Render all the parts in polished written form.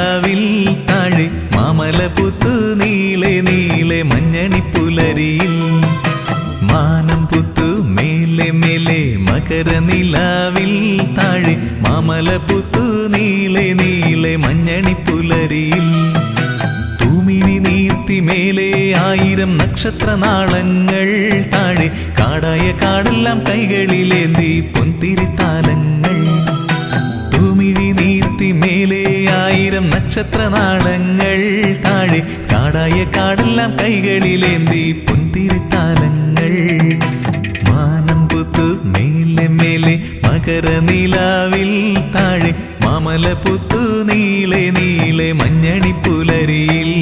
മകരനിലാവിൽ താഴെ മാമലപുത്തു നീളെ നീളെ മഞ്ഞണിപ്പുലരിയിൽ മാനം പുത്തു മേലെ മേലെ മകരനിലാവിൽ താഴെ മാമലപുത്തു നീളെ നീളെ മഞ്ഞണിപ്പുലരിയിൽ തൂമിഴി നീർത്തി മേലെ 1000 നക്ഷത്രനാളങ്ങൾ താഴെ കാടായ കാടെല്ലാം കൈകളിലേന്തി പൊന്തിരിത്താലങ്ങൾ തൂമിഴി നീർത്തി മേലെ 1000 നക്ഷത്രനാളങ്ങൾ താഴെ കാടായ കാടെല്ലാം കൈകളിലേന്തി പൊന്തിരിത്താലങ്ങൾ മാനം പുത്തു മേലെ മേലെ മകരനിലാവിൽ താഴെ മാമലപുത്തു നീളെ നീളെ മഞ്ഞണിപ്പുലരിയിൽ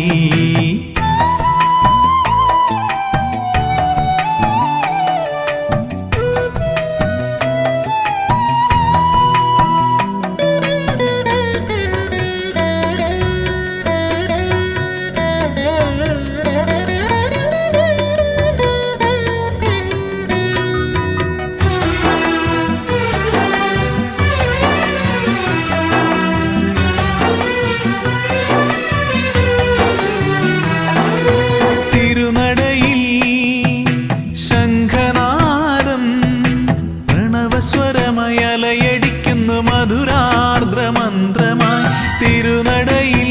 സ്വരമയലയടിക്കുന്നു മധുരാർദ്രമന്ത്രമായി തിരുനടയിൽ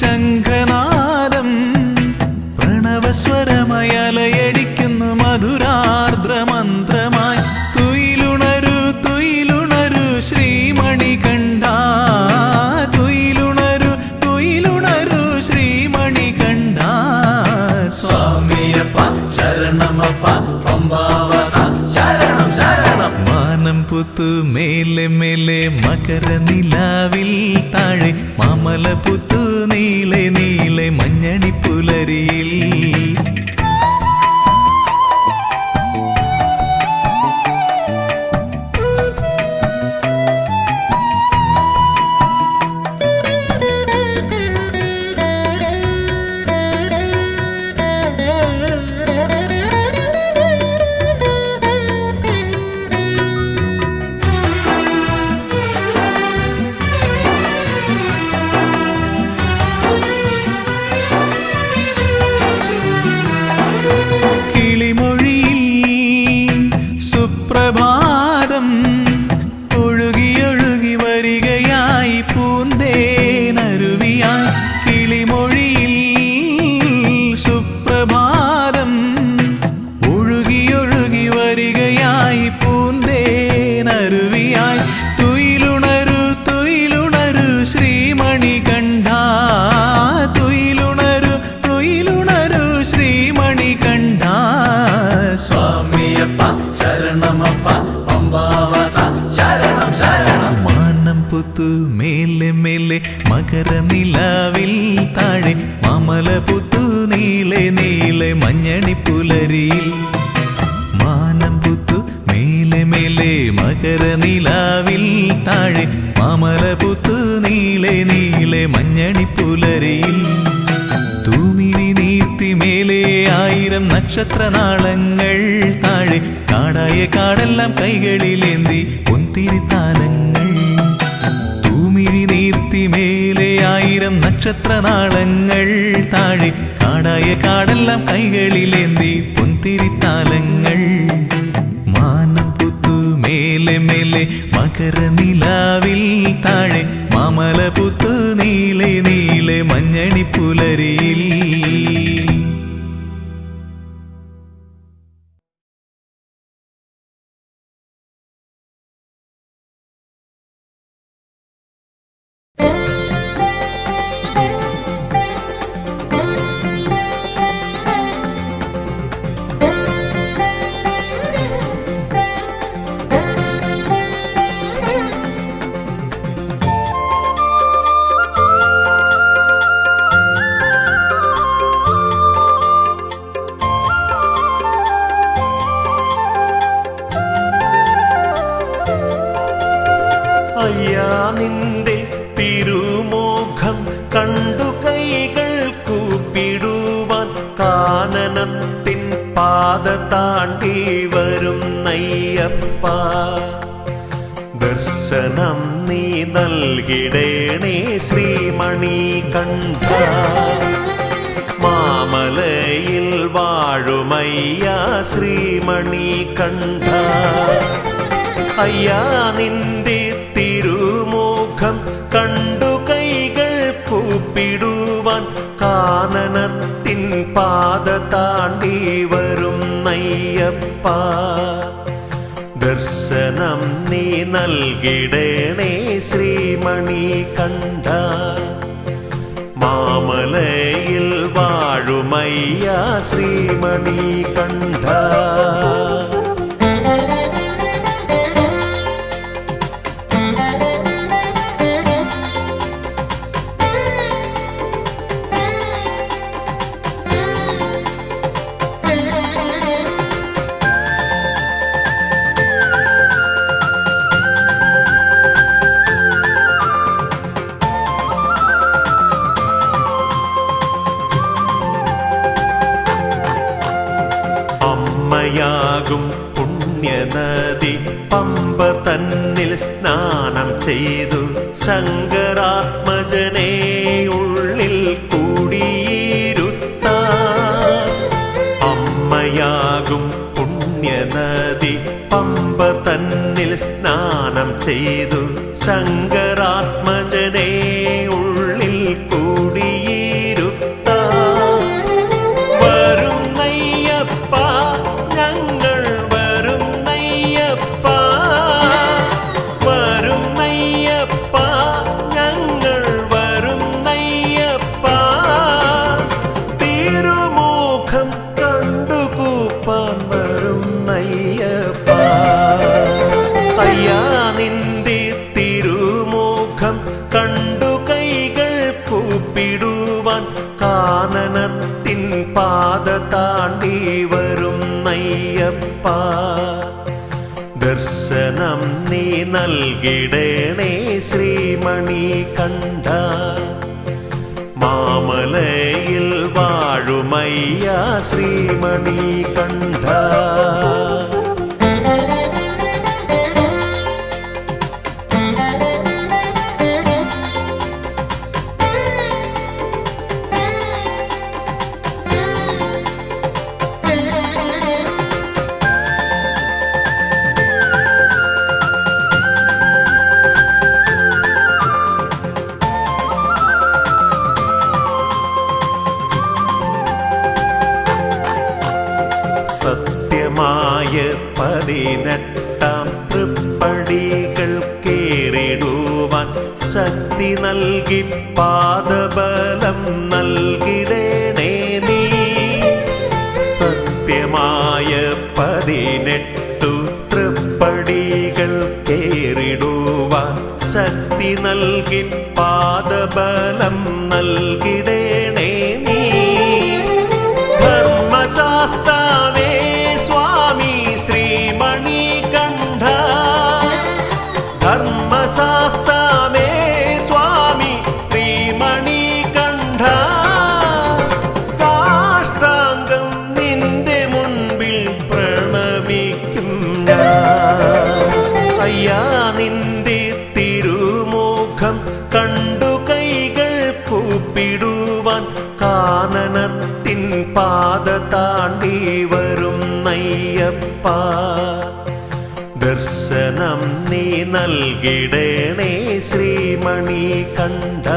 ശംഖനാദം പ്രണവസ്വരമയലയടിക്കുന്നു മധുരാർദ്രമന്ത്രമായി തുയിലുണരു തുയിലുണരു ശ്രീമണികണ്ഠ തുയിലുണരു തുയിലുണരു ശ്രീമണികണ്ഠ സ്വാമിയപ്പ ശരണമപ്പ പമ്പാവാസ ശരണം ശരണം മാനം പുത്തു മേലെ മേലെ മകരനിലാവിൽ താഴെ മാമലപുത്തു നീളെ നീളെ മഞ്ഞണിപ്പുലരിയിൽ സുപ്രഭാതം ഒഴുകിയൊഴുകി വരികയായി പൂന്തേനരുവിയായി കിളിമൊഴിയിൽ സുപ്രഭാതം ഒഴുകിയൊഴുകി വരികയായി പൂന്തേനരുവിയായി തുയിലുണരു തുയിലുണരു ശ്രീമണികണ്ഠ തുയിലുണരു തുയിലുണരു ശ്രീമണികണ്ഠ സ്വാമിയപ്പ ശരണമപ്പ പമ്പാവാസ ശരണം ശരണം മാനം പുത്തു മേലെ മേലെ മകരനിലാവിൽ താഴെ മാമലപുത്തു നീളെ നീളെ മഞ്ഞണിപ്പുലരിയിൽ മാനം പുത്തു മേലെ മേലെ മകരനിലാവിൽ താഴെ മാമലപുത്തു നീളെ നീളെ മഞ്ഞണിപ്പുലരിയിൽ തൂമിഴി നീർത്തി മേലെ 1000 നക്ഷത്രനാളങ്ങൾ താഴെ കാടായ കാടെല്ലാം കൈകളിലേന്തി പൊന്തിരിത്താലങ്ങൾ തൂമിഴി നീർത്തി മേലെ 1000 നക്ഷത്രനാളങ്ങൾ താഴെ കാടായ കാടെല്ലാം കൈകളിലേന്തി പൊന്തിരിത്താലങ്ങൾ മാനം പുത്തു മേലെ മേലെ മകരനിലാവിൽ താഴെ മാമലപുത്തു നീളെ നീളെ മഞ്ഞണിപ്പുലരിയിൽ നിന്റെ തിരുമുഖം കണ്ടു കൈകൾ കൂപ്പിടുവാൻ കാനനത്തിൻ പാത താണ്ടി വരും നയ്യപ്പ ദർശനം നീ നൽകിടേണേ ശ്രീമണികണ്ഠ മാമലയിൽ വാഴുമയ്യ ശ്രീമണികണ്ഠ അയ്യാ നിന്റെ തിരുമുഖം കണ്ടു കൈകൾ കൂപ്പിടുവാൻ കാനനത്തിൻ പാത താണ്ടി വരും നയ്യപ്പ ദർശനം നീ നൽകിടേണേ ശ്രീമണികണ്ഠ മാമലയിൽ വാഴുമയ്യ ശ്രീമണികണ്ഠ അമ്മയാകും പുണ്യനദി പമ്പ തന്നിൽ സ്നാനം ചെയ്തു ശങ്കരാത്മജനെ ഉള്ളിൽ കൂടിയിരുത്ത അമ്മയാകും പുണ്യനദി പമ്പ തന്നിൽ സ്നാനം ചെയ്തു ശങ്കരാത്മജനെ ഉള്ളിൽ കൂടിയിരുത്ത വരും നയ്യപ്പ ഞങ്ങൾ വരും നയ്യപ്പ വരും നയ്യപ്പ ഞങ്ങൾ വരും നയ്യപ്പ തിരുമുഖം കണ്ടുകൂപ്പാൻ വരും നയ്യപ്പ അയ്യാ നിന്റെ തിരുമുഖം കണ്ടു കൈകൾ കൂപ്പിടുവാൻ കാനനത്തിൻ പാത താണ്ടി വരും നയ്യപ്പ ദർശനം നീ നൽകിടേണേ ശ്രീമണികണ്ഠ മാമലയിൽ വാഴുമയ്യ ശ്രീമണികണ്ഠ സത്യമായ 18 തൃപ്പടികൾ കേറിടുവാൻ ശക്തി നൽകി പാദബലം നൽകിടേണേ നീ സത്യമായ 18 തൃപ്പടികൾ കേറിടുവാൻ ശക്തി നൽകി പാദബലം നൽകിടേണേ നീ ധർമ്മശാസ്താവേ സ്വാമി ശ്രീമണികണ്ഠ ധർമ്മശാസ്താവേ സ്വാമി ശ്രീമണികണ്ഠ സാഷ്ടാംഗം നിന്റെ മുൻപിൽ പ്രണമിക്കും അയ്യാ നിന്റെ തിരുമുഖം കണ്ടു കൈകൾ കൂപ്പിടുവാൻ കാനനത്തിൻ പാത താണ്ടി വരും നയ്യപ്പ ദർശനം നീ നൽകിടേണേ ശ്രീമണികണ്ഠ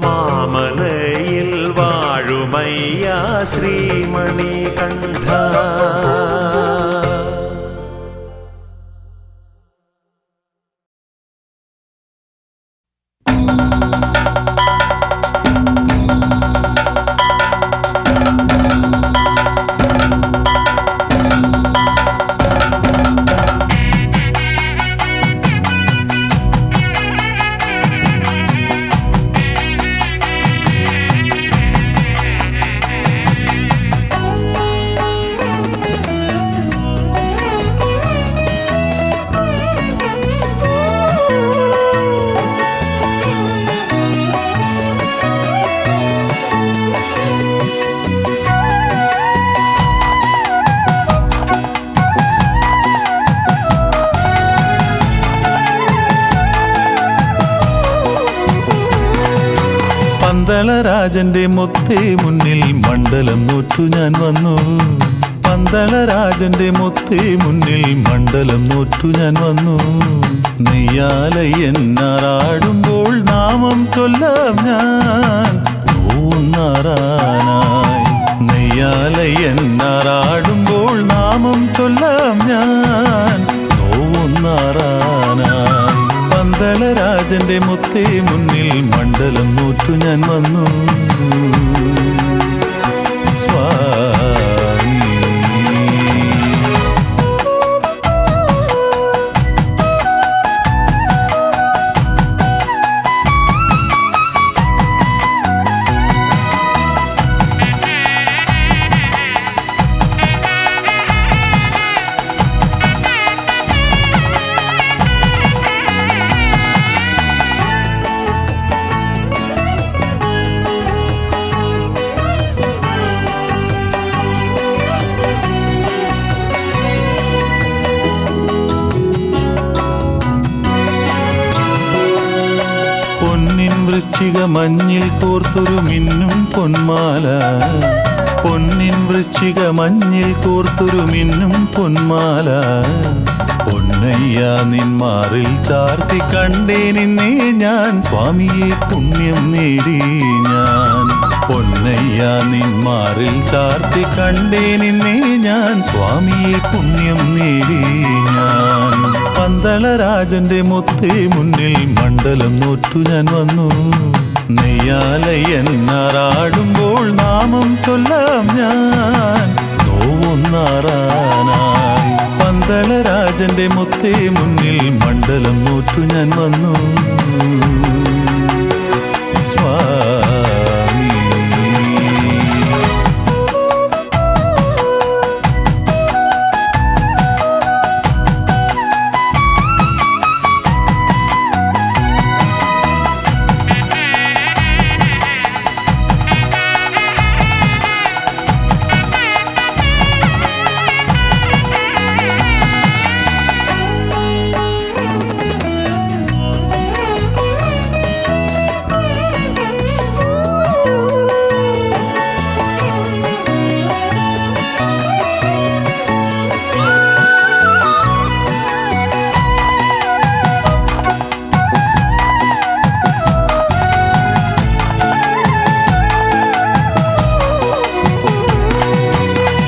മാമലയിൽ വാഴുമയ്യ ശ്രീമണികണ്ഠ പന്തളരാജന്റെ മുത്തേ മുന്നിൽ മണ്ഡലം നോറ്റു ഞാൻ വന്നു. പന്തളരാജന്റെ മുത്തേ മുന്നിൽ മണ്ഡലം നോറ്റു ഞാൻ വന്നു. നെയ്യാലയ്യന്നാറാടുമ്പോൾ നാമം ചൊല്ലാം ഞാൻ ഊന്നാറാനായി. നെയ്യാലയ്യന്നാറാടുമ്പോൾ നാമം ചൊല്ലാം ഞാൻ ഊന്നാറാനായി. പന്തളരാജന്റെ മുത്തേ മുന്നിൽ മണ്ഡലം നോറ്റു ഞാൻ വന്നു. സ്വാമി വൃശ്ചിക മഞ്ഞിൽ കോർത്തൊരു മിന്നും പൊന്മാല. പൊന്നിൻ വൃശ്ചിക മഞ്ഞിൽ കോർത്തൊരു മിന്നും പൊന്മാല. പൊന്നയ്യ നിന്മാറിൽ ചാർത്തി കണ്ടേ നിന്നേ ഞാൻ സ്വാമിയെ പുണ്യം നേടി ഞാൻ. പൊന്നയ്യ നിന്മാറിൽ ചാർത്തി കണ്ടേ നിന്നേ ഞാൻ സ്വാമിയെ പുണ്യം നേടി ഞാൻ. പന്തളരാജന്റെ മുത്തേ മുന്നിൽ മണ്ഡലം നോറ്റു ഞാൻ വന്നു. നെയ്യാലയ്യന്നാറാടുമ്പോൾ നാമം ചൊല്ലാം ഞാൻ നോവുന്നാറാനായി. പന്തളരാജന്റെ മുത്തേ മുന്നിൽ മണ്ഡലം നോറ്റു ഞാൻ വന്നു. സ്വാമി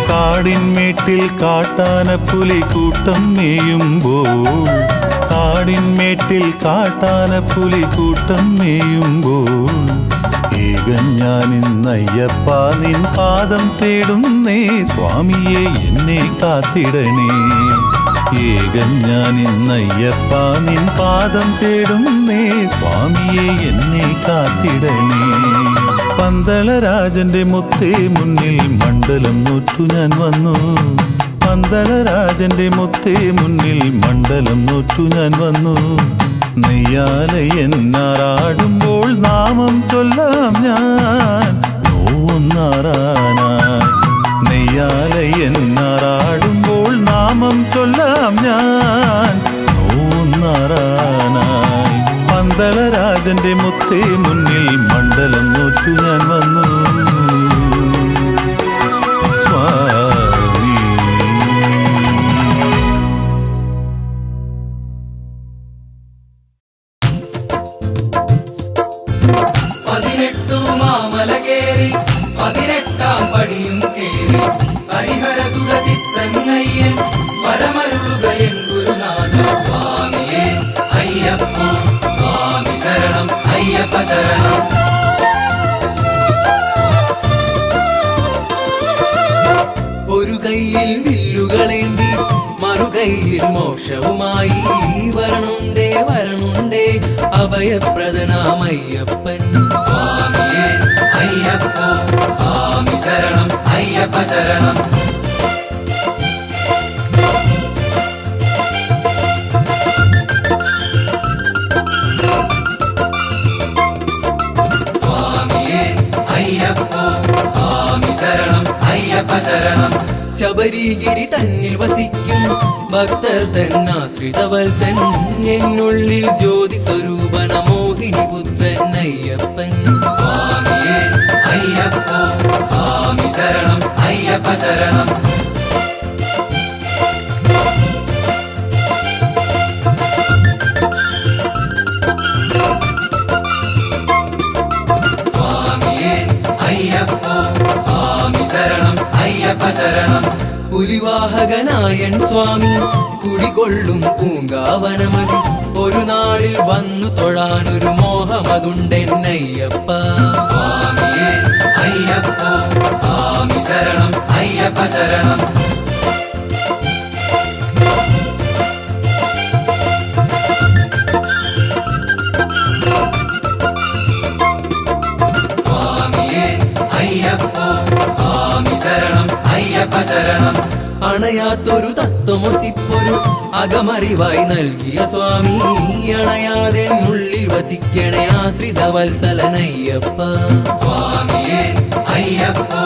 കാടിന്മേട്ടിൽ കാട്ടാനപ്പുലി കൂട്ടം മേയുമ്പോൾ. കാടിന്മേട്ടിൽ കാട്ടാനപ്പുലി കൂട്ടം മേയുമ്പോൾ. ഏകൻ ഞാനിന്നയ്യപ്പ നിൻ പാദം തേടുന്നേ സ്വാമിയെ എന്നെ കാത്തിടണേ. ഏകൻ ഞാനിന്നയ്യപ്പ നിൻ പാദം തേടുന്നേ സ്വാമിയെ എന്നെ കാത്തിടണേ. പന്തളരാജന്റെ മുത്തേ മുന്നിൽ മണ്ഡലം നോറ്റു ഞാൻ വന്നു. പന്തളരാജന്റെ മുത്തേ മുന്നിൽ മണ്ഡലം നോറ്റു ഞാൻ വന്നു. നെയ്യാലയ്യന്നാറാടുമ്പോൾ നാമം ചൊല്ലാം ഞാൻ നോവുന്നാറാനായി. നെയ്യാലയ്യന്നാറാടുമ്പോൾ നാമം ചൊല്ലാം ഞാൻ നോവുന്നാറാനായി. പന്തളരാജന്റെ മുത്തേ മുന്നിൽ മണ്ഡലം നോറ്റു ഞാൻ വന്നു. സ്വാമി പതിനെട്ടു മാമല കേറി 18-ാം പടിയും കേറി ഹരിഹരസുത ചിത്തങ്ങയ്യൻ വരമരുളുകയൻ ഗുരുനാഥ സ്വാമിയേ അയ്യപ്പ. സ്വാമി ശരണം അയ്യപ്പ ശരണം. ഒരു കയ്യിൽ വില്ലുകളേന്തി മറുകൈയിൽ മോക്ഷവുമായി വരണുണ്ടേ വരണുണ്ടേ അഭയപ്രദനാമയ്യപ്പൻ. സ്വാമിയേ അയ്യപ്പ. സ്വാമി ശരണം അയ്യപ്പ ശരണം. സ്വാമിയേ അയ്യപ്പ. സ്വാമി ശരണം അയ്യപ്പ ശരണം. ശബരിഗിരി തന്നിൽ വസിക്കും ഭക്തർ തന്നാശ്രിതവത്സൻ എന്നുള്ളിൽ ജ്യോതി സ്വരൂപന മോഹിനി പുത്രൻ അയ്യപ്പൻ. സ്വാമി അയ്യപ്പ ശരണം സ്വാമിയേ അയ്യപ്പോ സ്വാമി ശരണം അയ്യപ്പ ശരണം പുലിവാഹകനായൻ സ്വാമി കുടികൊള്ളും പൂങ്കാവനമതി ഒരു നാളിൽ വന്നു തൊഴാനൊരു മോഹമതുണ്ടെന്നയ്യപ്പ സ്വാമിയേ അയ്യപ്പോ സ്വാമി ശരണം അയ്യപ്പ ശരണം സ്വാമിയേ അയ്യപ്പോ സ്വാമി ശരണം അയ്യപ്പ ശരണം അണയാത്തൊരു തത്വമൊസിപ്പൊരു അകമറിവായി നൽകിയ സ്വാമി അണയാതെ ഉള്ളിൽ വസിക്കണേ ആശ്രിത വത്സലനയ്യപ്പ സ്വാമിയേ അയ്യപ്പോ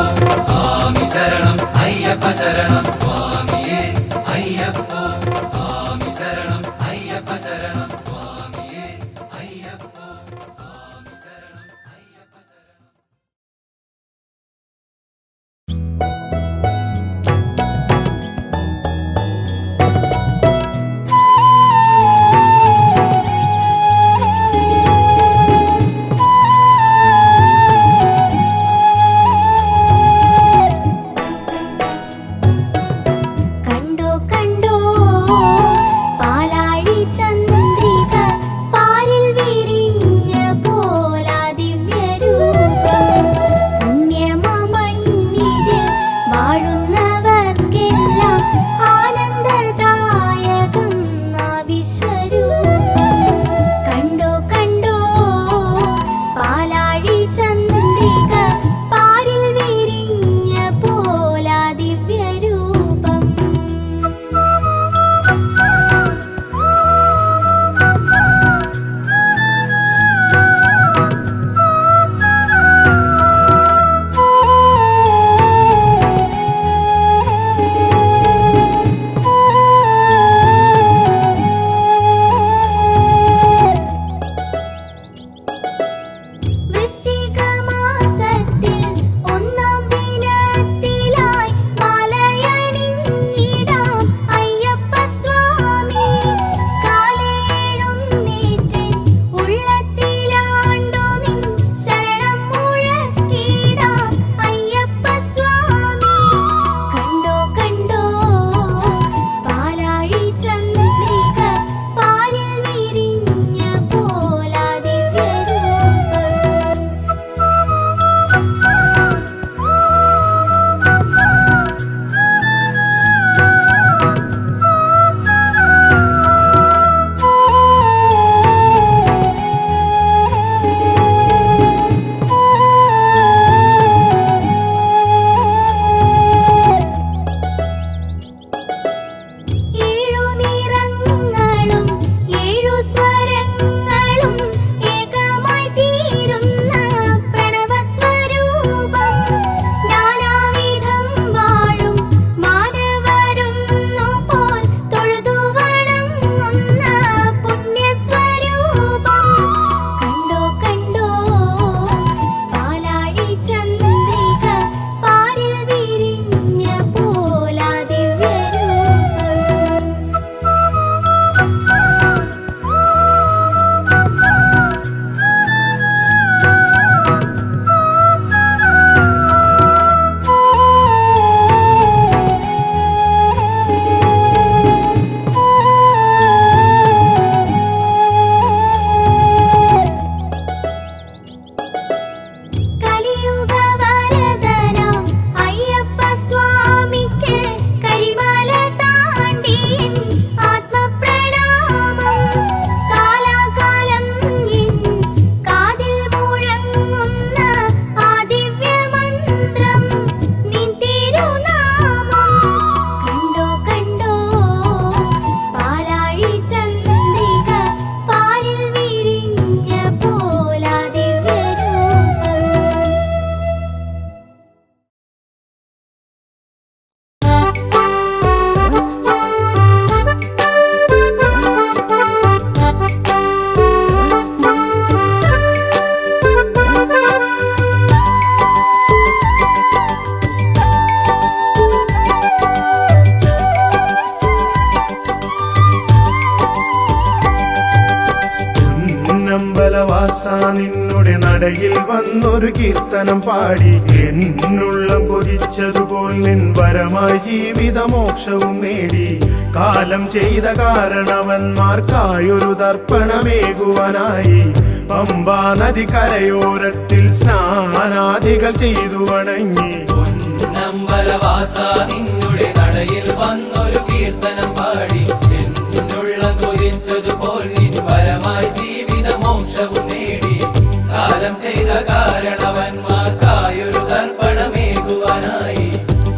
സ്വാമി ശരണം അയ്യപ്പ ശരണം സ്വാമിയേ അയ്യപ്പോ സ്വാമി ശരണം അയ്യപ്പ ശരണം സ്വാമിയേ അയ്യപ്പോ സ്വാമി ശരണം അയ്യപ്പ ശരണം കണ്ടോ കണ്ടോ പാലാഴി ചന്ദ്രിക പാരിൽ വിരിഞ്ഞ പോലാ ദിവ്യരൂപം പുണ്യമമണ്ണിതിൽ വാഴുന്നവർക്കെല്ലാം ആനന്ദദായകം ആ വിശ്വരൂപം കണ്ടോ കണ്ടോ പാലാഴി ചന്ദ്രിക പാരിൽ വിരിഞ്ഞ പോലാ ദിവ്യരൂപം വൃശ്ചിക മാസത്തിൽ ഒന്നാം ദിനത്തിലായി മാലയണിഞ്ഞിടാം അയ്യപ്പ സ്വാമി കാലേഴുന്നേറ്റിൻ ഉള്ളത്തിലാണ്ടോ നിൻ ശരണം മുഴക്കിടാം അയ്യപ്പ സ്വാമി കണ്ടോ കണ്ടോ പാലാഴി ചന്ദ്രിക പാരിൽ വിരിഞ്ഞ പോലാ ദിവ്യരൂപം നിന്നുടെ നടയിൽ വന്നൊരു കീർത്തനം പാടി എന്നുള്ളം കൊതിച്ചതുപോൽ നിൻ വരമായി ജീവിതമോക്ഷവും നേടി കാലം ചെയ്ത കാരണവന്മാർക്കായൊരു തർപ്പണമേകുവാനായി പമ്പാ നദി കരയോരത്തിൽ സ്നാനാദികൾ ചെയ്തു വണങ്ങി നമ്പലവാസ നിന്നുടെ നടയിൽ വന്നൊരു കീർത്തനം പാടി എന്നുള്ളം കൊതിച്ചതുപോൽ നിൻ വരമായി ജീവിതമോക്ഷവും നേടി കാലം ചെയ്ത കാരണവന്മാർക്കായൊരു തർപ്പണമേകുവാനായി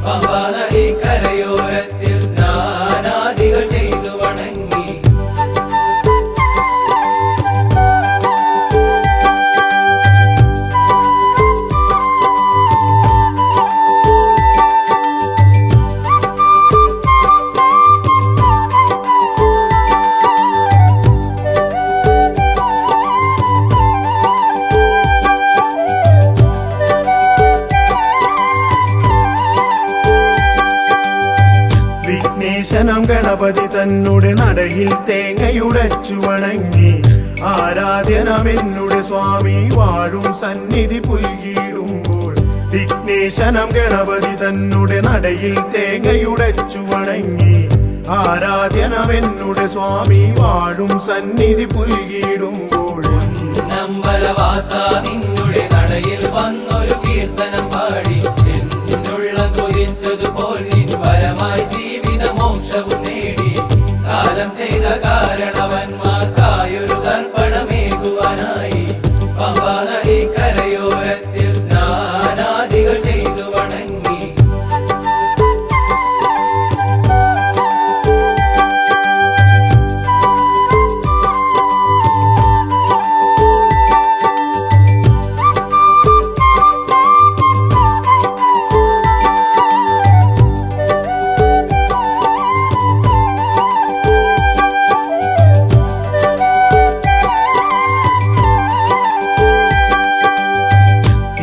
പമ്പാ നദി കരയോരത്തിൽ സ്നാനാദികൾ ചെയ്തു വണങ്ങി വിഘ്നേശനം ഗണപതി തന്നുടെ നടയിൽ തേങ്ങയുടച്ചു വണങ്ങി ആരാധ്യനമെന്നുടെ സ്വാമി വാഴും സന്നിധി പുൽകിടുമ്പോൾ വിഘ്നേശനം ഗണപതി തന്നുടെ നടയിൽ തേങ്ങയുടച്ചു വണങ്ങി ആരാധ്യനമെന്നുടെ സ്വാമി വാഴും സന്നിധി പുൽകിടുമ്പോൾ നമ്പലവാസ നിന്നുടെ നടയിൽ വന്നൊരു കീർത്തനം പാടി എന്നുള്ളം കൊതിച്ചതുപോൽ നിൻ വരമായി ജീവിതമോക്ഷവും നേടി കാലം ചെയ്ത കാരണവന്മാർക്കായൊരു തർപ്പണമേകുവാനായി പമ്പാ നദി കരയോരത്തിൽ സ്നാനാദികൾ ചെയ്തു വണങ്ങി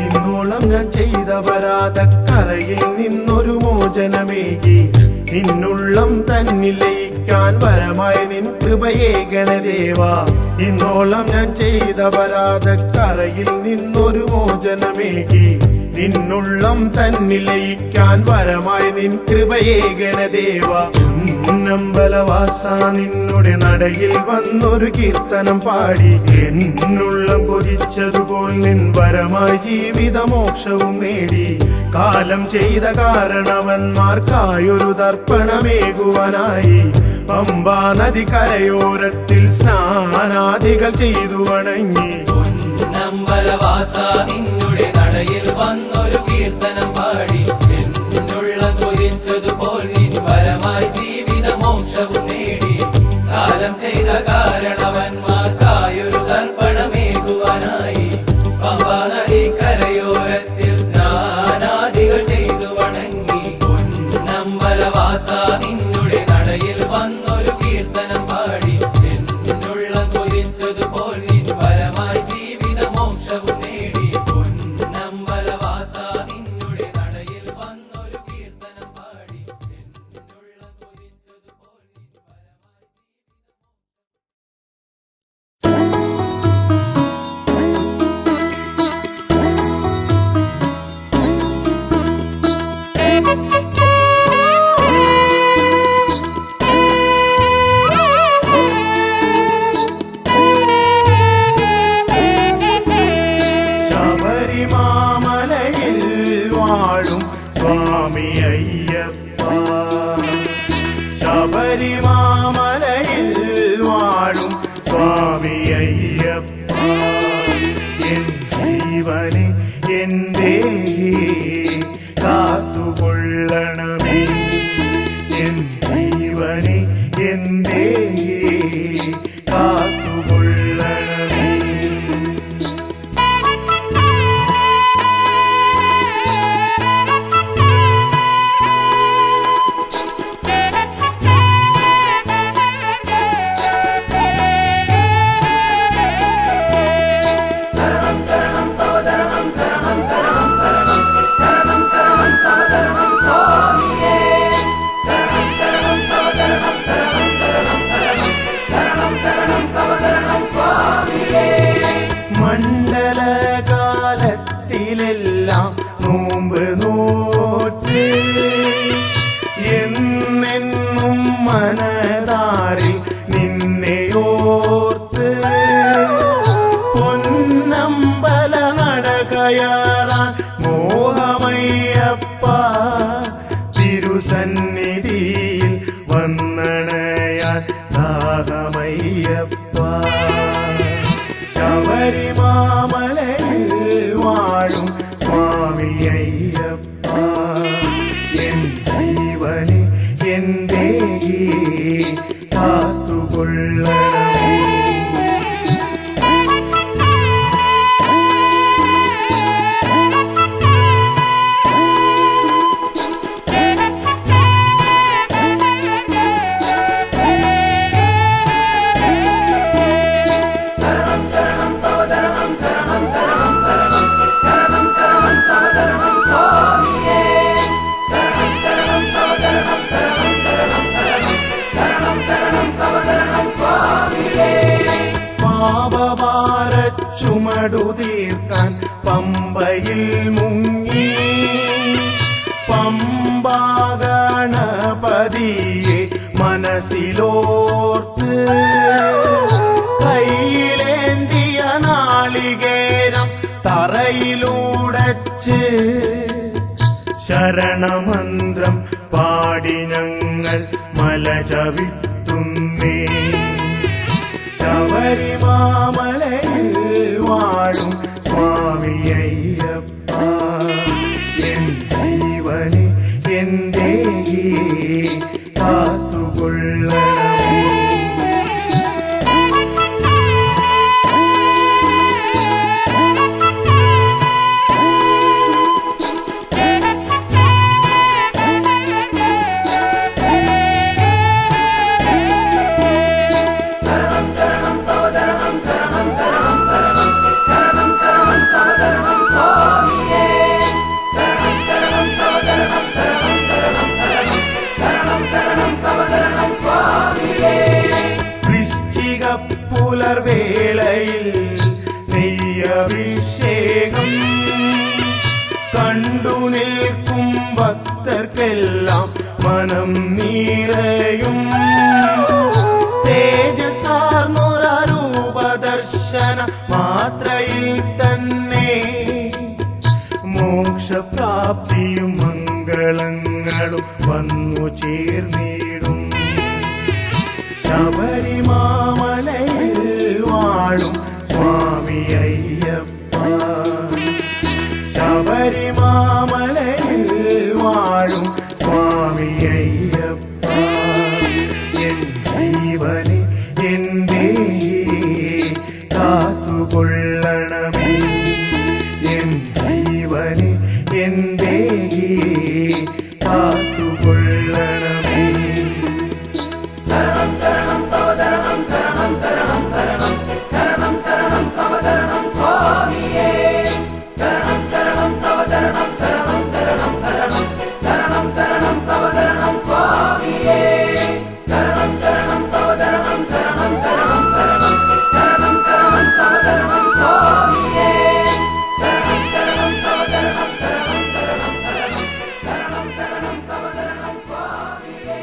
ഇന്നോളം ഞാൻ ചെയ്ത പരാതക്കരയിൽ നിന്നൊരു മോചനമേകി നിന്നുള്ളം തന്നിൽ ലയിക്കാൻ വരമായി നിൻ കൃപയേ ഗണദേവ ഇന്നോളം ഞാൻ ചെയ്ത പരാതക്കരയിൽ നിന്നൊരു മോചനമേകി നിന്നുള്ളം തന്നിൽ ലയിക്കാൻ വരമായി നിൻ കൃപയേ ഗണദേവ നമ്പലവാസ നിന്നുടെ നടയിൽ വന്നൊരു കീർത്തനം പാടി എന്നുള്ളം കൊതിച്ചതുപോൽ നിൻ വരമായി ജീവിതമോക്ഷവും നേടി കാലം ചെയ്ത കാരണവന്മാർക്കായൊരു തർപ്പണമേകുവാനായി പമ്പാ നദി കരയോരത്തിൽ സ്നാനാദികൾ ചെയ്തു വണങ്ങി നമ്പലവാസ നിന്നുടെ നടയിൽ വന്നൊരു കീർത്തനം പാടി എന്നുള്ളം കൊതിച്ചതുപോൽ നിൻ വരമായി ജീവിതമോക്ഷവും നേടി കാലം ചെയ്ത കാരണവന്മാർക്കായൊരു തർപ്പണമേകുവാനായി പമ്പാ നദി കരയോരത്തിൽ സ്നാനാദികൾ ചെയ്തു വണങ്ങി നമ്പലവാസ നിന്നുടെ നടയിൽ വന്നൊരു കീർത്തനം പാടി എന്നുള്ളം കൊതിച്ചതുപോൽ നിൻ വരമായി ജീവിതമോക്ഷവും നേടി നമ്പലവാസ നിന്നുടെ നടയിൽ വന്നൊരു കീർത്തനം പാടി എന്നുള്ളം കൊതിച്ചതുപോൽ നിൻ ശബരിമാമലയിൽ വാഴും സ്വാമി അയ്യപ്പ ശബരിമാമലയിൽ വാഴും സ്വാമി അയ്യപ്പ എൻ ജീവനെ എൻ്റെ കാത്തുകൊള്ളണമേ എൻ ജീവനെ എൻ്റെ കാത്തുകൊള്ളണമേ ശരണം ശരണം തവ ശരണം ശരണം ശരണം ശരണം പടുതീർക്കാൻ പമ്പയിൽ മുങ്ങി പമ്പാഗണപതിയെ മനസ്സിലോർത്ത് കയ്യിലേന്തിയ നാളികേരം തറയിലൂടച്ച് ശരണമന്ത്രം പാടി ഞങ്ങൾ മല ചവിട്ടുന്നേ. ശബരിമാമലയിൽ വാഴും സ്വാമി അയ്യപ്പ, എൻ ജീവനെ എന്റെ കാത്തുകൊള്ളണമേ. പുലർവേളയിൽ നെയ്യഭിഷേകം കണ്ടു നിൽക്കും ഭക്തർക്കെല്ലാം മനം നിറയും. തേജസാർന്നൊരൂപദർശന മാത്രയിൽ തന്നെ മോക്ഷപ്രാപ്തിയും മംഗളങ്ങളും വന്നു ചേർന്നിടും. ശബരിമാമലയിൽ വാഴും സ്വാമി അയ്യപ്പ, ശബരിമാമലയിൽ വാഴും സ്വാമി അയ്യപ്പ, എൻ ജീവനെ എന്റെ കാത്തുകൊള്ളണമേ. എൻ ജീവനെ എന്റെ കാത്തുകൊള്ളണമേ. ശരണം ശരണം തവ ശരണം ശരണം ശരണം ശരണം ശരണം ശരണം തവ ശരണം സ്വാമിയേ. ശരണം ശരണം തവ ശരണം ശരണം ശരണം ശരണം ശരണം ശരണം തവ ശരണം സ്വാമിയേ. ശരണം ശരണം തവ ശരണം ശരണം ശരണം ശരണം ശരണം ശരണം തവ ശരണം സ്വാമിയേ. ശരണം ശരണം തവ ശരണം ശരണം ശരണം ശരണം ശരണം ശരണം തവ ശരണം സ്വാമിയേ.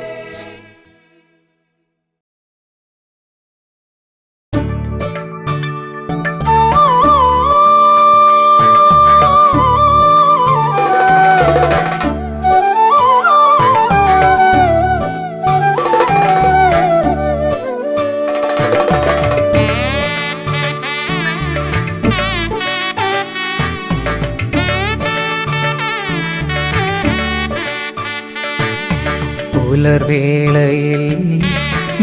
പുലർവേളയിൽ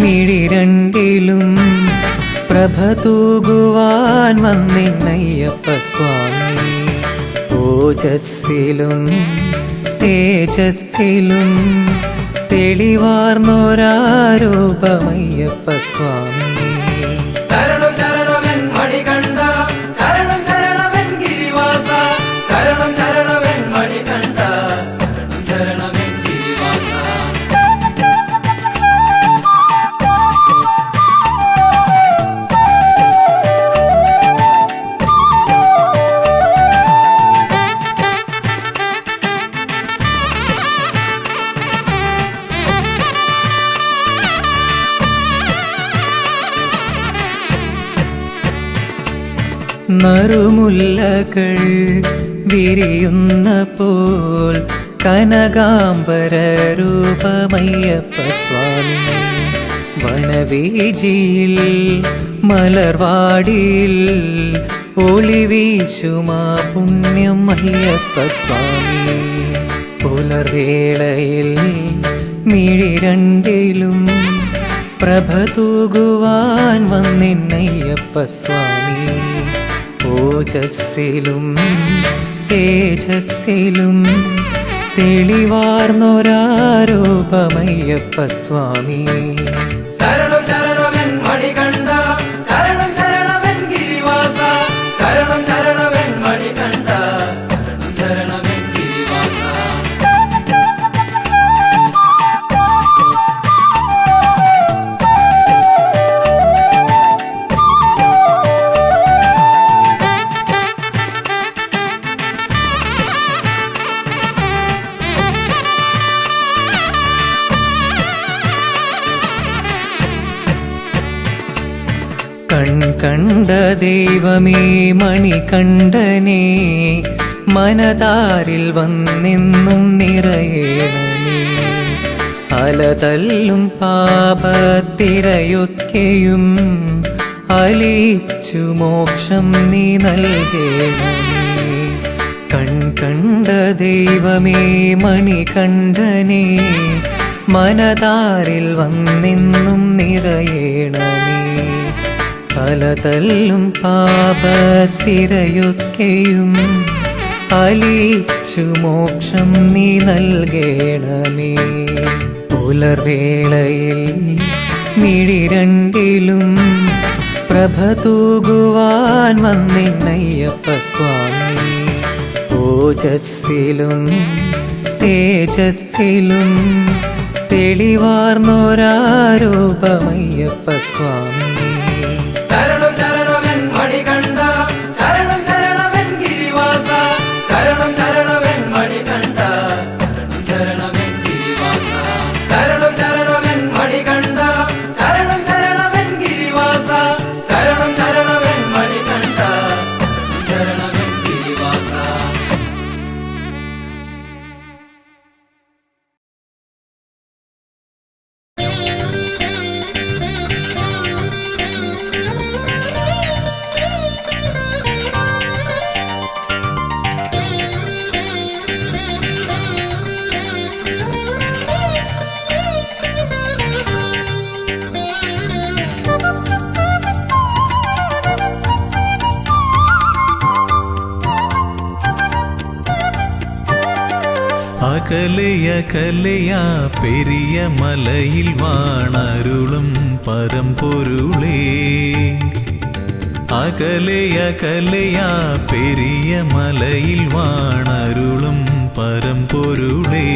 മിഴിരണ്ടിലും പ്രഭ തൂകുവാൻ വന്നിന്നയ്യപ്പ സ്വാമി. ഓജസ്സിലും തേജസ്സിലും തെളിവാർന്നൊരാരൂപമയ്യപ്പ സ്വാമി. ശരണം ശരണമെൻ മണികണ്ഠ, ശരണം ശരണമെൻ ഗിരിവാസ, ശരണം ശരണമെൻ മണികണ്ഠ, ശരണം ശരണമെൻ ഗിരിവാസ. നറുമുല്ലകൾ വിരിയുന്ന പോൽ കനകാംബര രൂപമയ്യപ്പ സ്വാമി. വനവീജിയിൽ മലർവാടിയിൽ ഒളിവീശുമാ പുണ്യം അയ്യപ്പ സ്വാമി. പുലർവേളയിൽ മിഴിരണ്ടിലും പ്രഭ തൂകുവാൻ വന്നിന്നയ്യപ്പ സ്വാമി. ഓജസ്സിലും തേജസ്സിലും തെളിവാർന്നൊരാരൂപമയ്യപ്പ സ്വാമി. ശരണം ശരണമെൻ മണികണ്ഠ, ശരണം ശരണമെൻ ഗിരിവാസ, ശരണം ശരണമെൻ മണികണ്ഠ, ശരണം ശരണമെൻ ഗിരിവാസ. കണ്ട ദൈവമേ മണികണ്ഠനേ മനതാരിൽ വന്നെന്നും നിറയേണമേ അലതല്ലും പാപത്തിരയൊക്കെയും അലിച്ചു മോക്ഷം നീ നൽകേണമേ കണ്ട ദൈവമേ മണികണ്ഠനേ മനതാരിൽ വന്നെന്നും നിറയേണമേ അലതല്ലും പാപത്തിരയൊക്കെയും അലിച്ചു മോക്ഷം നീ നൽകേണമേ പുലർവേളയിൽ മിഴിരണ്ടിലും പ്രഭ തൂകുവാൻ വന്നിന്നയ്യപ്പ സ്വാമി ഓജസ്സിലും തേജസ്സിലും തെളിവാർന്നൊരാരൂപമയ്യപ്പ സ്വാമി ശരണം ശരണമെൻ മണികണ്ഠ ശരണം ശരണമെൻ ഗിരിവാസ ശരണം ശരണമെൻ മണികണ്ഠ ശരണം ശരണമെൻ ഗിരിവാസ ശരണം ശരണമെൻ മണികണ്ഠ ശരണം ശരണമെൻ ഗിരിവാസ ശരണം ശരണമെൻ മണികണ്ഠ ശരണം ശരണമെൻ ഗിരിവാസ അകലയകലയാ പെരിയ മലയിൽ വാണരുളും പരമ്പൊരുളേ അകലയകലയാ പെരിയ മലയിൽ വാണരുളും പരമ്പൊരുളേ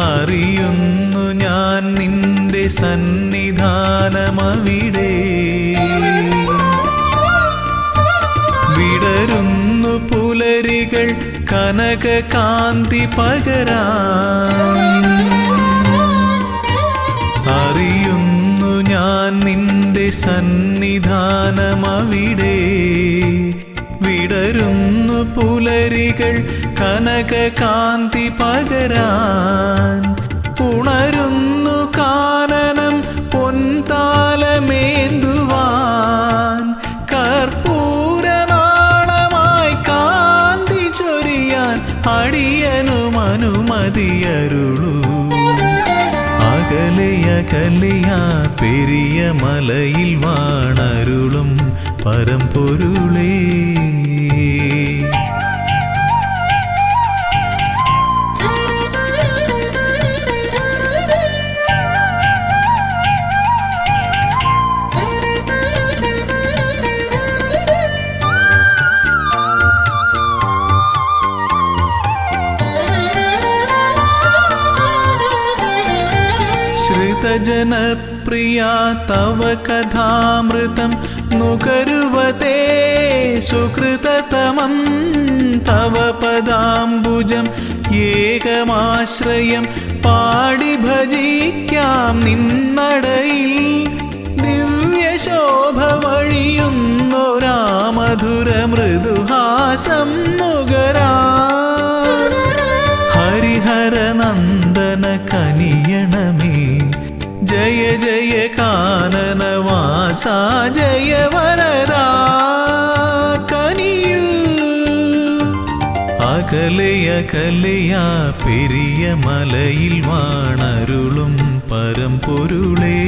അറിയുന്നു ഞാൻ നിന്റെ സന്നിധാനമവിടെ വിടരുന്നു പുലരികൾ കനകകാന്തി പകരാൻ അറിയുന്നു ഞാൻ നിന്റെ സന്നിധാനമവിടെ വിടരുന്നു പുലരികൾ കനകകാന്തി പകരാൻ ഉണരുന്നു കാനനം പൊൻതാലമേന്തുവാൻ കർപ്പൂരനാളമായി കാന്തി ചൊരിയാൻ അടിയനും അനുമതിയരുളൂ അകലയകലയാ പെരിയ മലയിൽ വാണരുളും പരമ്പൊരുളേ ശ്രുതജനപ്രിയാ തവ കഥാമൃതം നുകരുവതേ സുകൃതതമം തവ പദാംബുജം ഏകമാശ്രയം പാടി ഭജിക്കാം നിന്നടയിൽ ദിവ്യശോഭ വഴിയുന്നൊരാമധുര മൃദുഹാസം നുകരാ ഹരിഹരനന്ദന കനിയണമേ ജയ ജയ കാനനവാസ ജയ വരദാ കനിയൂ അകലയകലയാ പെരിയ മലയിൽ വാണരുളും പരമ്പൊരുളേ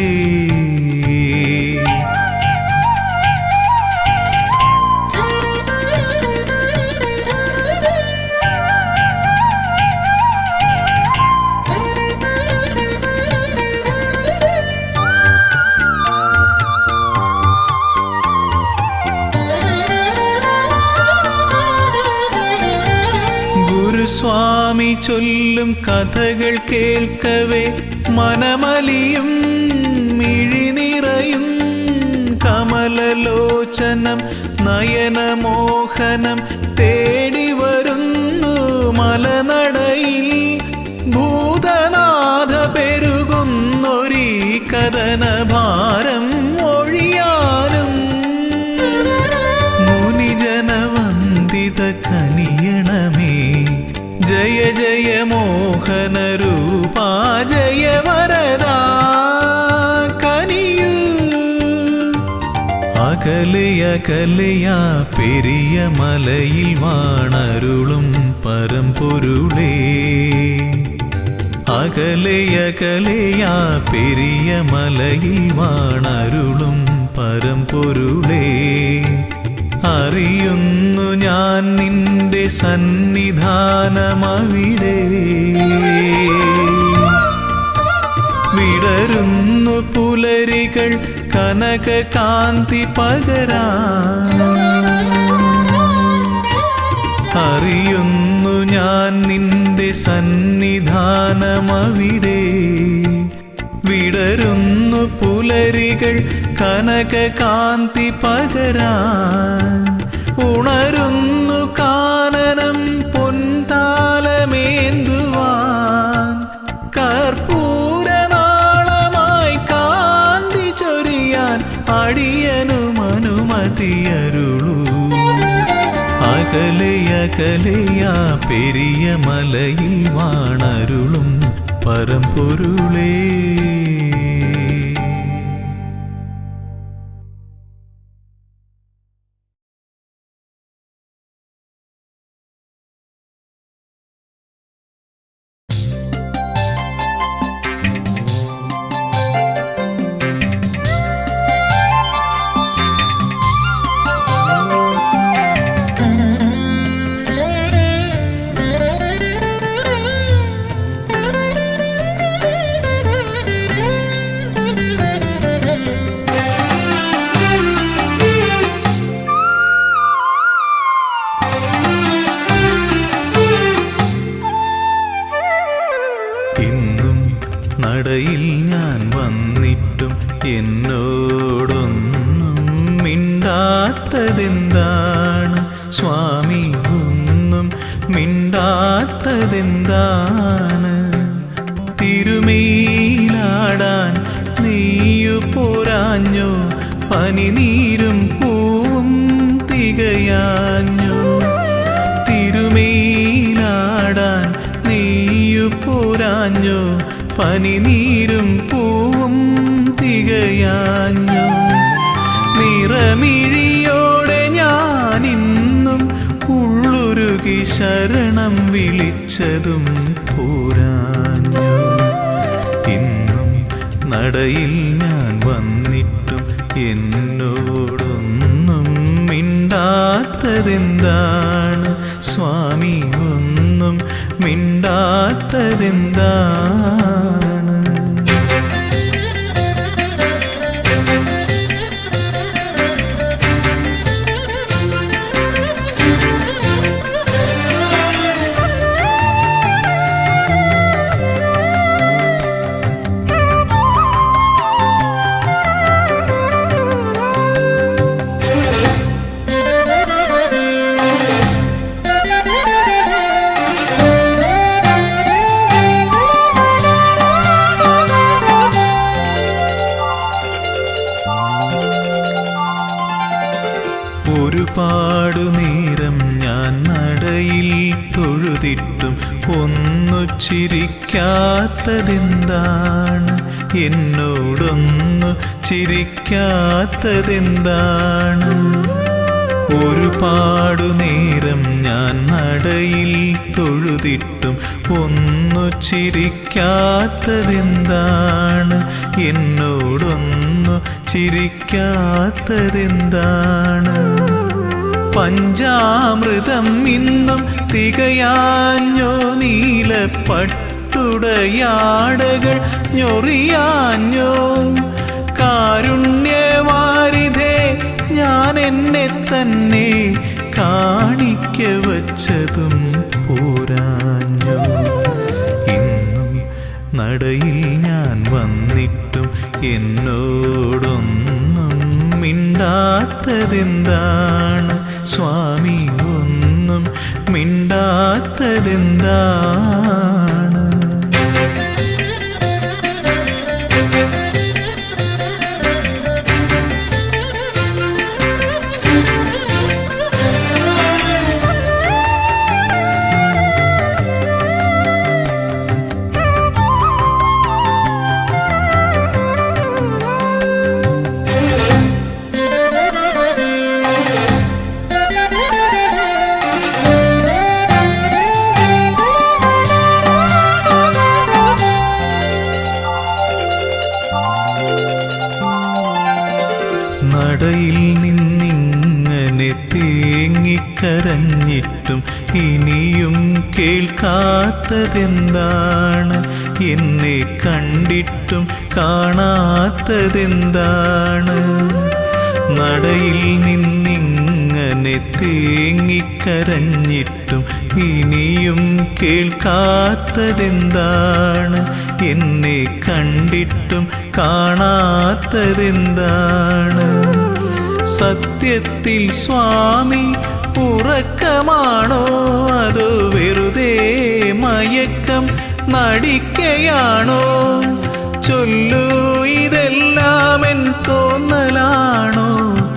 സ്വാമി ചൊല്ലും കഥകൾ കേൾക്കവേ മനമലിയും മിഴിനിറയും കമലലോചനം നയനമോഹനം തേടി വരുന്നു മലനടയിൽ ഭൂതനാഥ പെരുകുന്നൊരീ കഥനഭാരം ഒഴിയാനും അകലെയകലെയാ പെരിയ മലയിൽ വാണരുളും പരമ്പൊരുളേ അകലെയകലെയാ പെരിയ മലയിൽ വാണരുളും പരമ്പൊരുളേ അറിയുന്നു ഞാൻ നിന്റെ സന്നിധാനമവിടെ വിടരുന്നു പുലരികൾ കനകകാന്തി പകരാൻ അറിയുന്നു ഞാൻ നിന്റെ സന്നിധാനമവിടെ വിടരുന്നു പുലരികൾ കനകകാന്തി പകരാൻ ഉണരുന്നു കാനനം പൊൻതാലമേന്തുവാൻ കർപ്പൂരനാളമായി കാന്തി ചൊരിയാൻ അടിയനും അനുമതിയരുളൂ അകലെയകലെയാ പെരിയ മലയിൽ വാണരുളും പരമ്പൊരുളേ നടയിൽ ഞാൻ വന്നിട്ടും എന്നോടൊന്നും മിണ്ടാത്തതെന്താണ് സ്വാമി ഒന്നും മിണ്ടാത്തതെന്താണ് തിരുമേലാടാൻ നീയു പോരാഞ്ഞോ പനിനീരും പൂവും തികയാഞ്ഞോ തിരുമേലാടാൻ നീയു പോരാഞ്ഞോ പനിനീരും പൂവും തികയാഞ്ഞോ നിറമിഴിയോടെ ഞാനിന്നും ഉള്ളുരുകി ശരണം വിളിച്ചതും പോരാഞ്ഞോ ഇന്നും നടയിൽ ഞാൻ വന്നിട്ടും എന്നോടൊന്നും മിണ്ടാത്തതെന്താണ് സ്വാമി ഒന്നും മിണ്ടാത്തതെന്താണ് ഒരുപാടു നേരം ഞാൻ നടയിൽ തൊഴുതിട്ടും ഒന്നു ചിരിക്കാത്തതെന്താണ് എന്നോടൊന്നു ചിരിക്കാത്തതെന്താണ് ഒരുപാടു നേരം ഞാൻ നടയിൽ തൊഴുതിട്ടും ഒന്നു ചിരിക്കാത്തതെന്താണ് എന്നോടൊന്നു ചിരിക്കാത്തതെന്താണ് പഞ്ചാമൃതം ഇന്നും തികയാഞ്ഞോ നീലപ്പട്ടുടയാടകൾ ഞൊറിയാഞ്ഞോ കാരുണ്യവാരിധേ ഞാൻ എന്നെ തന്നെ കാണിക്ക വച്ചതും പോരാഞ്ഞോ ഇന്നും നടയിൽ ഞാൻ വന്നിട്ടും എന്നോടൊന്നും മിണ്ടാത്തതെന്താണ് സ്വാമി ഒന്നും മിണ്ടാത്തതെന്താണ് കരഞ്ഞിട്ടും ഇനിയും കേൾക്കാത്തതെന്താണ്? എന്നെ കണ്ടിട്ടും കാണാത്തതെന്താണ്? നടയിൽ നിന്നിങ്ങനെ തേങ്ങിക്കരഞ്ഞിട്ടും ഇനിയും കേൾക്കാത്തതെന്താണ്? എന്നെ കണ്ടിട്ടും കാണാത്തതെന്താണ്? സത്യത്തിൽ സ്വാമി ഉറക്കമാണോ അതോ വെറുതെ മയക്കം നടിക്കയാണോ? ചൊല്ലൂ, ഇതെല്ലാം എൻ തോന്നലാണോ?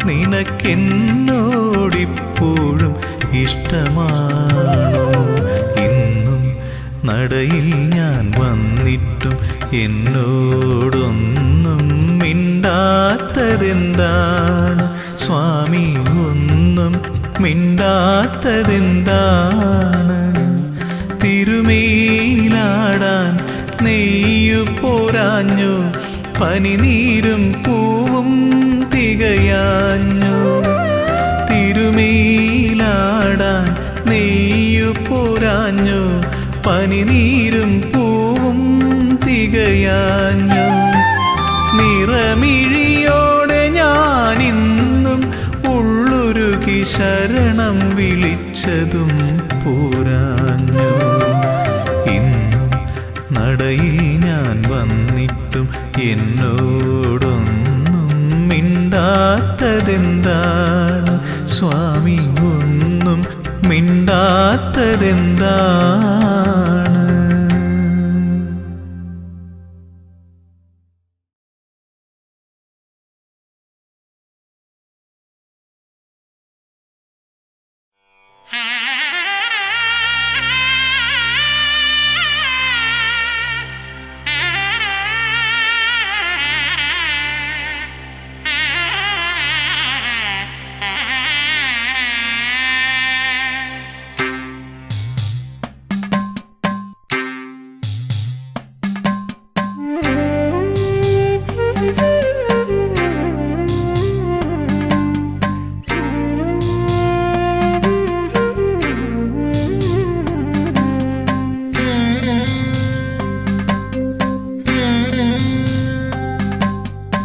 നിനക്കെന്നോടിപ്പോഴും ഇഷ്ടമാണോ? ഇന്നും നടയിൽ ഞാൻ വന്നിട്ടും എന്നോടൊന്നും മിണ്ടാത്തതെന്താണ്? സ്വാമി ഒന്നും മിണ്ടാത്തതെന്താണ്? തിരുമേലാടാൻ നെയ്യു പോരാഞ്ഞു, പനിനീരും പൂവും തികയാഞ്ഞു. തിരുമേലാടാൻ നെയ്യു പോരാഞ്ഞു, പനിനീരും പൂവും തികയാഞ്ഞു. നിറമിഴിയോടെ ഞാനിന്നും ഉള്ളുരുകി ശരണം വിളിച്ചതും പോരാഞ്ഞു. ഇന്നും നടയിൽ ഞാൻ വന്നിട്ടും എന്നോടൊന്നും മിണ്ടാത്തതെന്താണ്? സ്വാമി ഒന്നും മിണ്ടാത്തതെന്താണ്?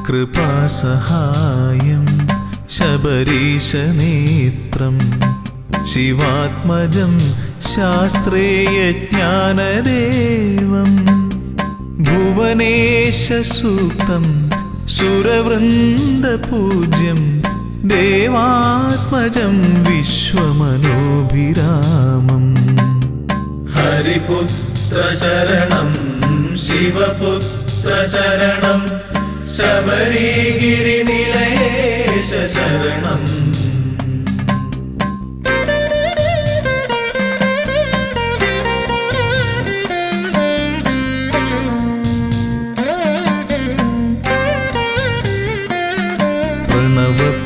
കൃപാസഹായം ശബരീശനേത്രം ശിവാത്മജം ശാസ്ത്രേയജ്ഞാനദേവം ഭുവനേശസൂക്തം സുരവൃന്ദപൂജ്യം ദേവാത്മജം വിശ്വമനോഭിരാമം. ഹരിപുത്ര ശരണം ശിവപുത്ര ശരണം ശബരിഗിരിനിലയേശ ശരണം.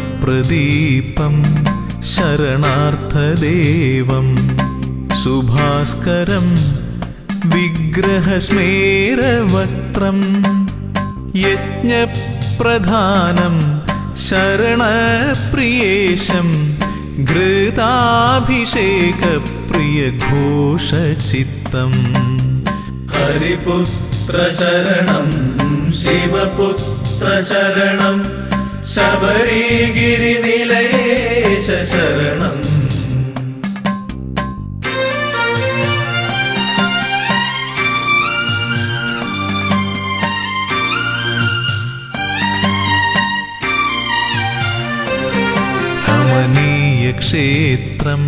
പ്രണവപ്രദീപം ശരണാർത്ഥദേവം സുഭാസ്കരം വിഗ്രഹസ്മേരവക്ത്രം യജ്ഞപ്രധാനം ശരണപ്രിയേശം ഘൃതാഭിഷേകപ്രിയഘോഷചിത്തം. ഹരിപുത്ര ശരണം ശിവപുത്ര ശരണം ശബരിഗിരിനിലയേശ ശരണം. ക്ഷേത്രം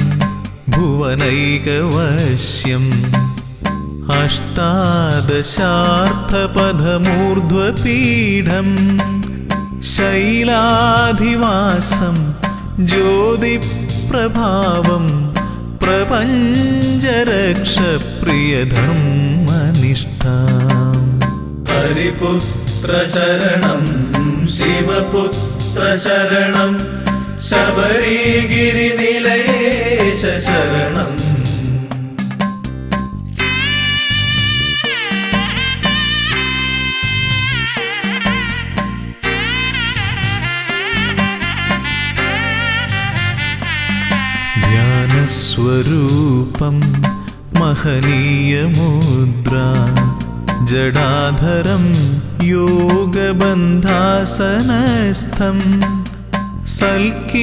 ഭുവനൈകവശ്യം അഷ്ടാദശാർത്ഥപഥമൂർധ്വപീഠം ശൈലാധിവാസം ജ്യോതിപ്രഭാവം പ്രപഞ്ചരക്ഷപ്രിയധർമ്മനിഷ്ഠാം. ഹരിപുത്ര ശരണം ശിവപുത്ര ശരണം ശബരിഗിരിനിലയേശ ശരണം. സ്വരൂപം മഹനീയമുദ്ര ജടാധരം യോഗബന്ധാസനസ്ഥം സൽകീർത്തിദാനം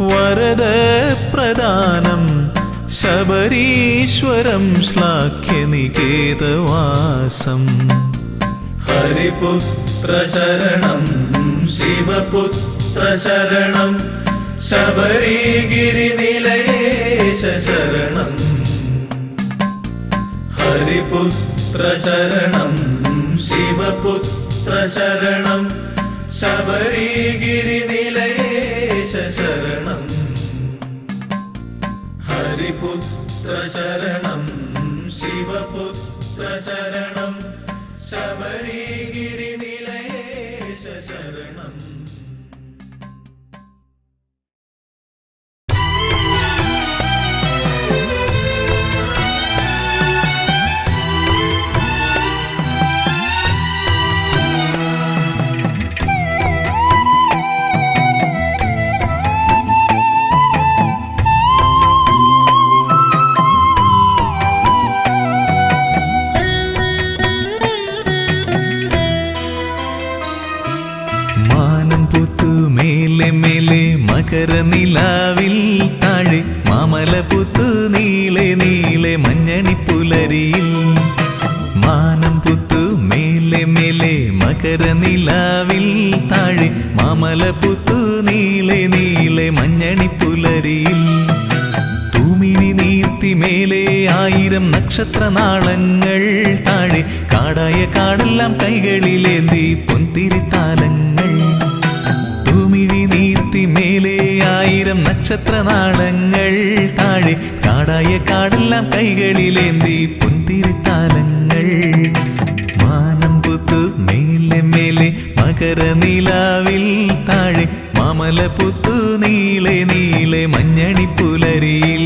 വരദപ്രദാനം ശബരീശ്വരം ശ്ലാഘ്യനികേതവാസം ഹരിപുത്ര ശരണം ശിവപുത്ര ശരണം ശബരിഗിരിനിലയേശ ശരണം ഹരിപുത്ര ശരണം ശിവപുത്ര ശരണം ശബരിഗിരിനിലയേശ ശരണം ഹരിപുത്ര ശരണം ശിവപുത്ര ശരണം ശബരിഗിരിനിലയേശ ശരണം. മകരനിലാവിൽ താഴെ മാമലപുത്തു നീളെ നീളെ മഞ്ഞണിപ്പുലരിയിൽ മാനം പുത്തു മേലെ മേലെ മകരനിലാവിൽ താഴെ മാമലപുത്തു നീളെ നീളെ മഞ്ഞണിപ്പുലരിയിൽ തൂമിഴി നീർത്തി മേലെ 1000 നക്ഷത്രനാളങ്ങൾ താഴെ കാടായ കാടെല്ലാം കൈകളിലേന്തി പൊന്തിരിത്താലങ്ങൾ തൂമിഴി നീർത്തി മേലെ 1000 നക്ഷത്രനാളങ്ങൾ താഴെ കാടായ കാടെല്ലാം കൈകളിലേന്തി പൊന്തിരിത്താലങ്ങൾ മാനം പുത്തു മേലെ മേലെ മകരനിലാവിൽ താഴെ മാമലപുത്തു നീളെ നീളെ മഞ്ഞണിപ്പുലരിയിൽ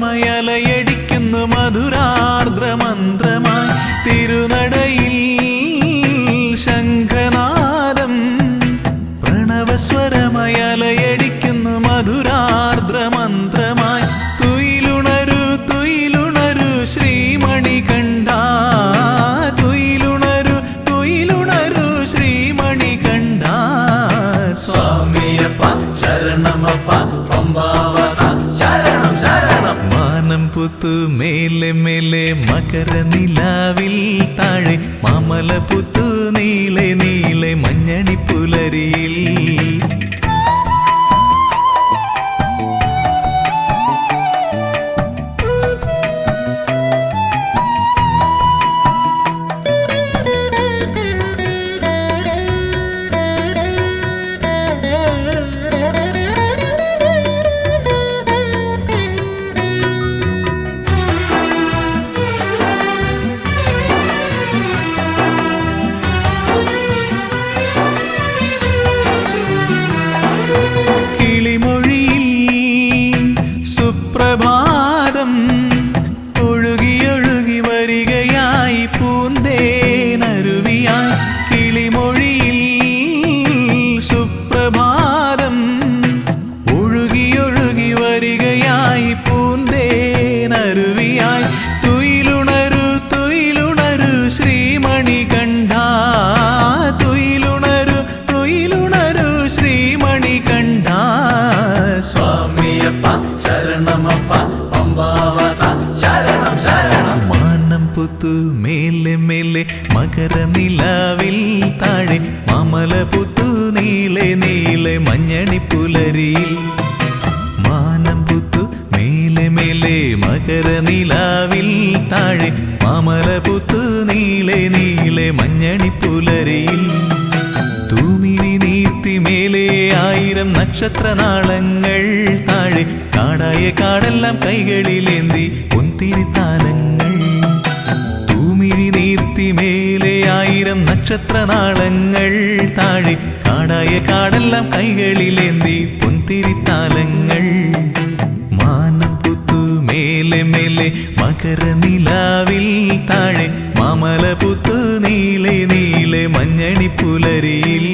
സ്വരമയലയടിക്കുന്നു മധുരാർദ്രമന്ത്രമായി തിരുനടയിൽ ശംഖനാദം പ്രണവസ്വരമയലയടിക്കുന്നു മധുരാർദ്രമന്ത്രമായി തുയിലുണരു തുയിലുണരു ശ്രീമണികണ്ഠ തുയിലുണരു തുയിലുണരു ശ്രീമണികണ്ഠ സ്വാമിയപ്പ ശരണമപ്പ പമ്പാവാസ ശരണം ശരണം മാനം പുത്തു മേലെ മേലെ മകരനിലാവിൽ താഴെ മാമലപുത്തു നീളെ നീളെ മഞ്ഞണിപ്പുലരിയിൽ സുപ്രഭാതം ഒഴുകിയൊഴുകി വരികയായി പൂന്തേനരുവിയായി കിളിമൊഴിയിൽ സുപ്രഭാതം ഒഴുകിയൊഴുകി വരികയായി പൂന്തേനരുവിയായി തുയിലുണരു തുയിലുണരു ശ്രീമണികണ്ഠ തുയിലുണരു തുയിലുണരു ശ്രീമണികണ്ഠ സ്വാമിയപ്പ ശരണമപ്പ പമ്പാവാസ ശരണം ശരണം മാനം പുത്തു മേലെ മേലെ മകരനിലാവിൽ താഴെ മാമലപുത്തു നീളെ നീളെ മഞ്ഞണിപ്പുലരിയിൽ മാനം പുത്തു മേലെ മേലെ നീളെ മകരനിലാവിൽ താഴെ മാമലപുത്തു നീളെ നീളെ മഞ്ഞണിപ്പുലരിയിൽ തൂമിഴി നീർത്തി മേലെ 1000 നക്ഷത്രനാളങ്ങൾ താഴെ കാടായ കാടെല്ലാം കൈകളിലേന്തി പൊന്തിരിത്താലങ്ങൾ തൂമിഴി നീർത്തി മേലെ 1000 നക്ഷത്രനാളങ്ങൾ താഴെ കാടായ കാടെല്ലാം കൈകളിലേന്തി പൊന്തിരിത്താലങ്ങൾ മാനം പുത്തു മേലെ മേലെ മകരനിലാവിൽ താഴെ മാമലപുത്തു നീളെ നീളെ മഞ്ഞണിപ്പുലരിയിൽ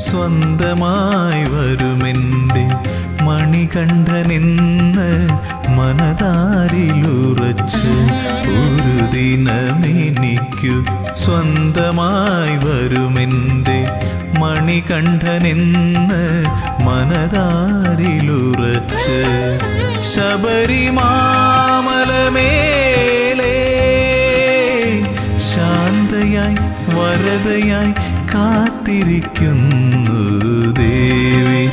സ്വന്തമായി വരുമെൻ്റെ മണികണ്ഠനെന്ന് മനതാരിലുറച്ച് ഒരു ദിനമെനിക്കു സ്വന്തമായി വരുമെൻ്റെ മണികണ്ഠനെന്ന് മനതാരിലുറച്ച് ശബരിമാമലമേലേ ശാന്തയായി വരദയായി കാത്തിരിക്കുന്നു ദേവി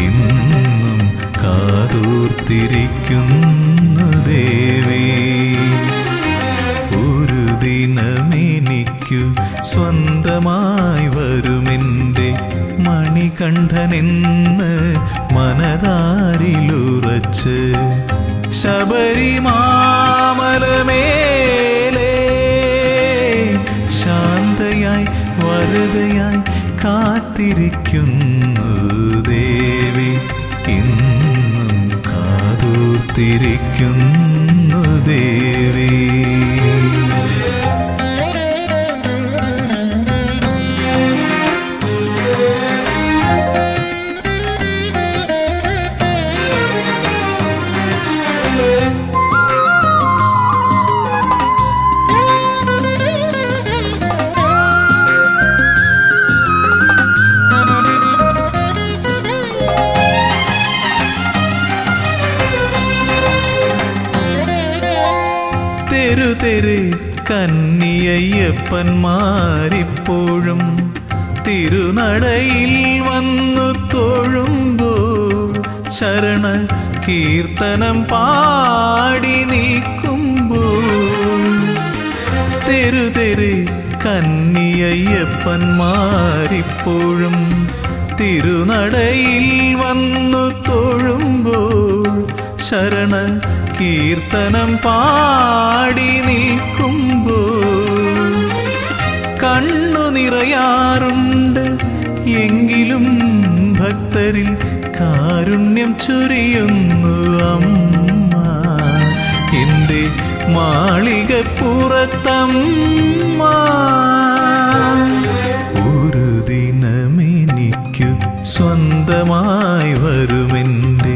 ഇന്നും കാതോർത്തിരിക്കുന്നു ദേവി ഒരു ദിനമെനിക്കു സ്വന്തമായി വരുമെൻ്റെ മണികണ്ഠനെന്ന് മനതാരിലുറച്ച് ശബരിമാമലമേലേ ശാന്തയായി വരദയായി കാത്തിരിക്കുന്നു ദേവി ഇന്നും കാതോർത്തിരിക്കുന്നു ദേവി തെരുതെരെ കന്നിയയ്യപ്പന്മാരിപ്പോഴും തിരുനടയിൽ വന്നു തൊഴുമ്പോൾ ശരണ കീർത്തനം പാടി നിൽക്കുമ്പോൾ തെരുതെരെ കന്നിയയ്യപ്പന്മാരിപ്പോഴും തിരുനടയിൽ വന്നു തൊഴുമ്പോൾ ശരണ കീർത്തനം പാടി നിൽക്കുമ്പോൾ കണ്ണു നിറയാറുണ്ട് എങ്കിലും ഭക്തരിൽ കാരുണ്യം ചൊരിയുന്നു അമ്മ എൻ്റെ മാളികപ്പുറത്തമ്മ ഒരു ദിനമെനിക്കു സ്വന്തമായി വരുമെൻ്റെ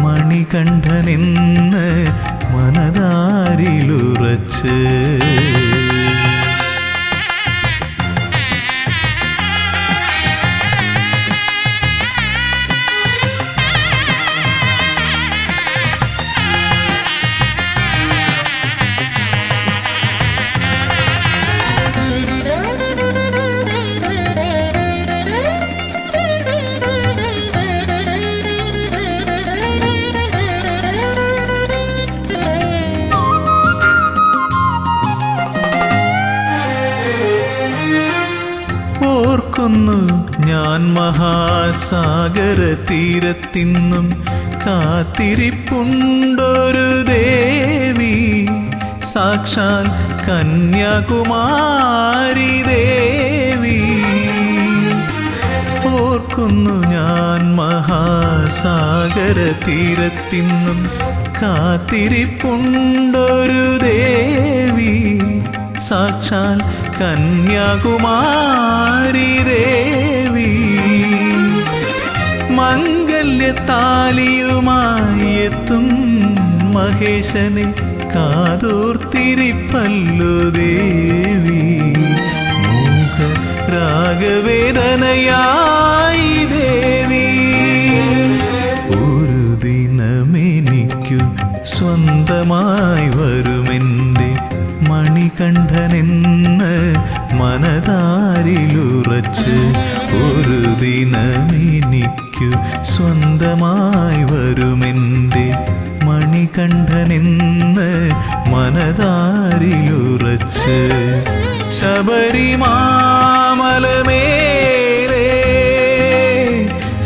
മണികണ്ഠനെന്ന് മനതാരിലുറച്ച് ഓർക്കുന്നു ഞാൻ മഹാസാഗര തീരത്തിന്നും കാത്തിരിപ്പുണ്ടൊരു ദേവി സാക്ഷാൽ കന്യാകുമാരി ദേവി ഓർക്കുന്നു ഞാൻ മഹാസാഗര തീരത്തിന്നും കാത്തിരിപ്പുണ്ടൊരു ദേവി സാക്ഷാൽ കന്യാകുമാരി ദേവി മംഗല്യത്താലിയുമായി എത്തും മഹേശനെ കാതോർത്തിരിപ്പല്ലോ ദേവി മൂക രാഗവേദനയായി ദേവി ഒരു ദിനമെനിക്കു സ്വന്തമായി വരുമെൻ്റെ മണികണ്ഠനെന്ന് മനതാരിലുറച്ച് ഒരു ദിനമെനിക്കു സ്വന്തമായി വരുമെൻ്റെ മണികണ്ഠനെന്ന് മനതാരിലുറച്ച് ശബരിമാമലമേലേ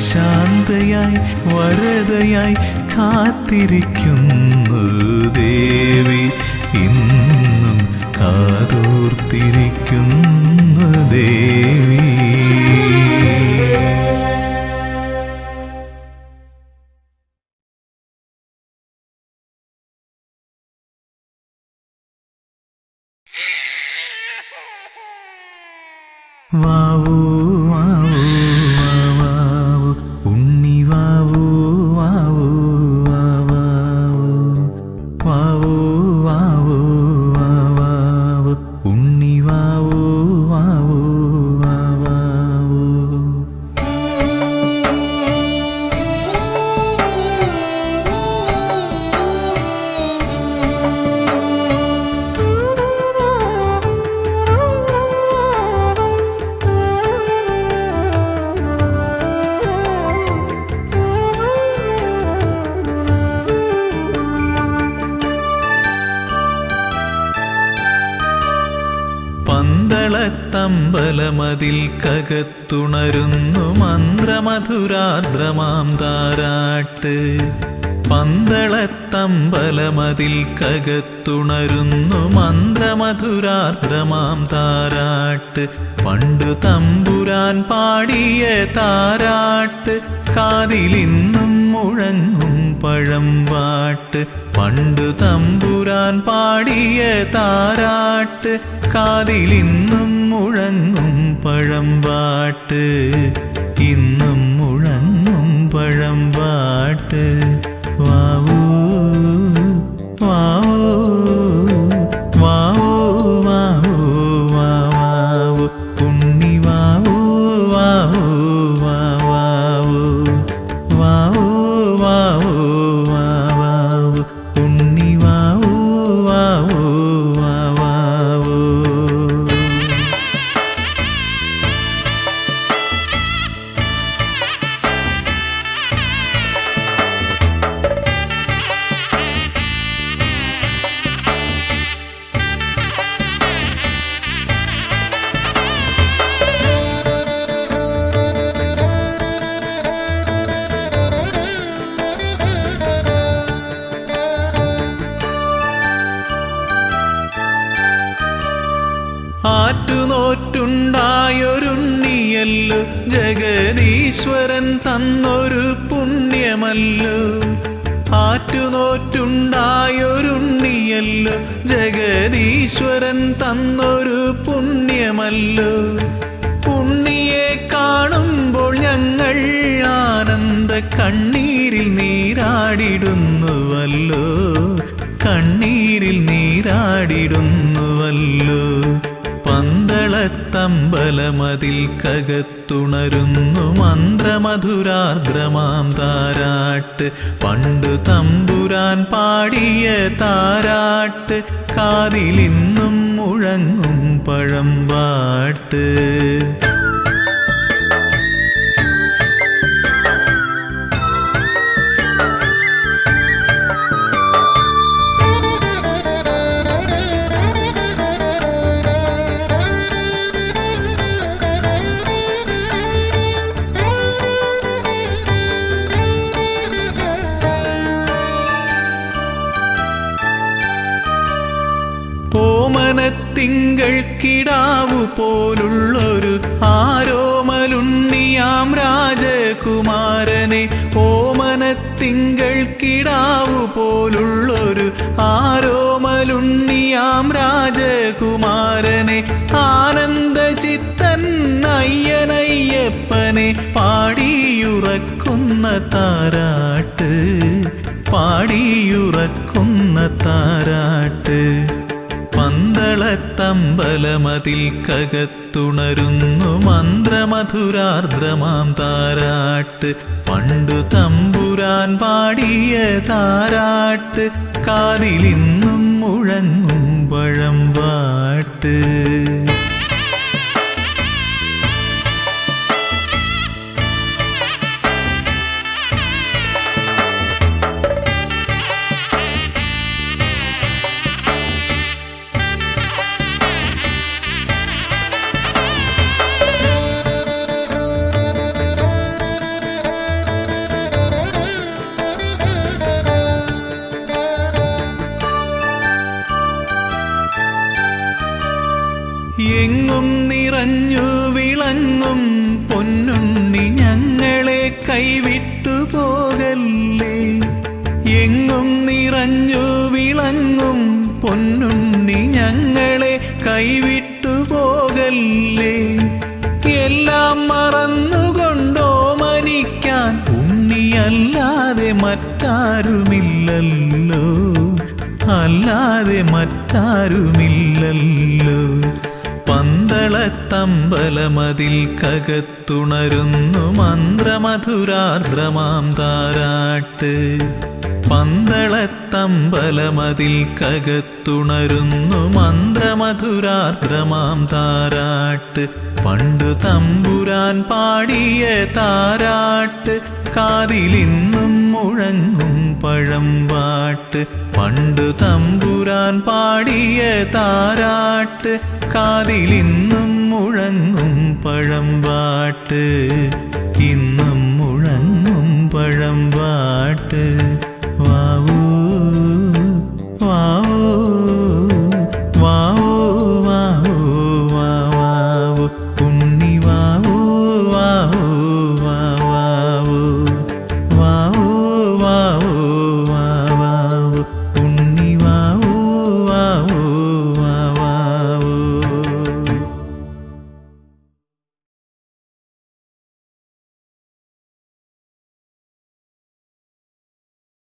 ശാന്തയായി വരദയായി കാത്തിരിക്കുന്നു ദേവി ഇന്നും കാതോർത്തിരിക്കുന്നു ദേവി. വാവൂ വാവൂ വാവൂ ഉണ്ണി വാവൂ വാവൂ വാവൂ വാവൂ വാവൂ വാവൂ ഉണ്ണി വാവൂ വാവൂ വാവൂ. പന്തളത്തമ്പലമതിൽ കകത്തുണരുന്നു മന്ത്രമധുരാർദ്രമാം താരാട്ട് പന്തളത്തമ്പലമതിൽ കകത്തുണരുന്നു മന്ത്രമധുരാർദ്രമാം താരാട്ട് പണ്ടു തമ്പുരാൻ പാടിയ താരാട്ട് കാതിലിന്നും മുഴങ്ങും പഴംപാട്ട് പണ്ടു തമ്പുരാൻ പാടിയ താരാട്ട് കാതിലിന്നും മുഴങ്ങും പഴംപാട്ട് ഇന്നും മുഴങ്ങും പഴംപാട്ട് വാവൂ വാവൂ വാവൂ വാവൂ വാവൂ ഉണ്ണി വാവൂ വാവൂ വാവൂ വാവൂ വാവൂ വാവൂ ഉണ്ണി വാവൂ വാവൂ വാവൂ. ആറ്റുനോറ്റുണ്ടായൊരുണ്ണിയല്ലോ ജഗദീശ്വരൻ തന്നൊരു പുണ്യമല്ലോ ആറ്റുനോറ്റുണ്ടായൊരുണ്ണിയല്ലോ ജഗദീശ്വരൻ തന്നൊരു പുണ്യമല്ലോ ഉണ്ണിയെ കാണുമ്പോൾ ഞങ്ങൾ ആനന്ദ കണ്ണീരിൽ നീരാടിടുന്നുവല്ലോ കണ്ണീരിൽ നീരാടിടുന്നുവല്ലോ പന്തളത്തമ്പലമതിൽ കകത്തുണരുന്നു മന്ത്രമധുരാർദ്രമാം താരാട്ട് പണ്ടു തമ്പുരാൻ പാടിയ താരാട്ട് കാതിലിന്നും മുഴങ്ങും പഴംപാട്ട്. ഓമനത്തിങ്കൾ കിടാവു പോലുള്ളൊരു ആരോമലുണ്ണിയാം രാജകുമാരനെ ഓമനത്തി തിങ്കൾ കിടാവു പോലുള്ളൊരു ആരോമലുണ്ണിയാം രാജകുമാരനെ ആനന്ദചിത്തൻ അയ്യനയ്യപ്പനെ പാടിയുറക്കുന്ന താരാട്ട് പാടിയുറക്കുന്ന താരാട്ട് പന്തളത്തമ്പലമതിൽ കകത്തുണരുന്നു മന്ത്രമധുരാർദ്രമാം താരാട്ട് പണ്ടു തമ്പുരാൻ പാടിയ താരാട്ട് കാതിലിന്നും മുഴങ്ങും പഴംപാട്ട് എങ്ങും നിറഞ്ഞു വിളങ്ങും പൊന്നുണ്ണി ഞങ്ങളെ കൈവിട്ടു പോകല്ലേ എങ്ങും നിറഞ്ഞു വിളങ്ങും പൊന്നുണ്ണി ഞങ്ങളെ കൈവിട്ടു പോകല്ലേ എല്ലാം മറന്നുകൊണ്ടോ മനിക്കാൻ ഉണ്ണിയല്ലാതെ മറ്റാരുമില്ലല്ലോ അല്ലാതെ മറ്റാരുമില്ലല്ലോ പന്തളത്തമ്പലമതിൽ കകത്തുണരുന്നു മന്ത്രമധുരാർദ്രമാം താരാട്ട് പന്തളത്തമ്പലമതിൽ കകത്തുണരുന്നു മന്ത്രമധുരാർദ്രമാം താരാട്ട് പണ്ടു തമ്പുരാൻ പാടിയ താരാട്ട് കാതിലിന്നും മുഴങ്ങും പഴംപാട്ട് പണ്ടു തമ്പുരാൻ പാടിയ താരാട്ട് കാതിലിന്നും മുഴങ്ങും പഴംപാട്ട് ഇന്നും മുഴങ്ങും പഴംപാട്ട്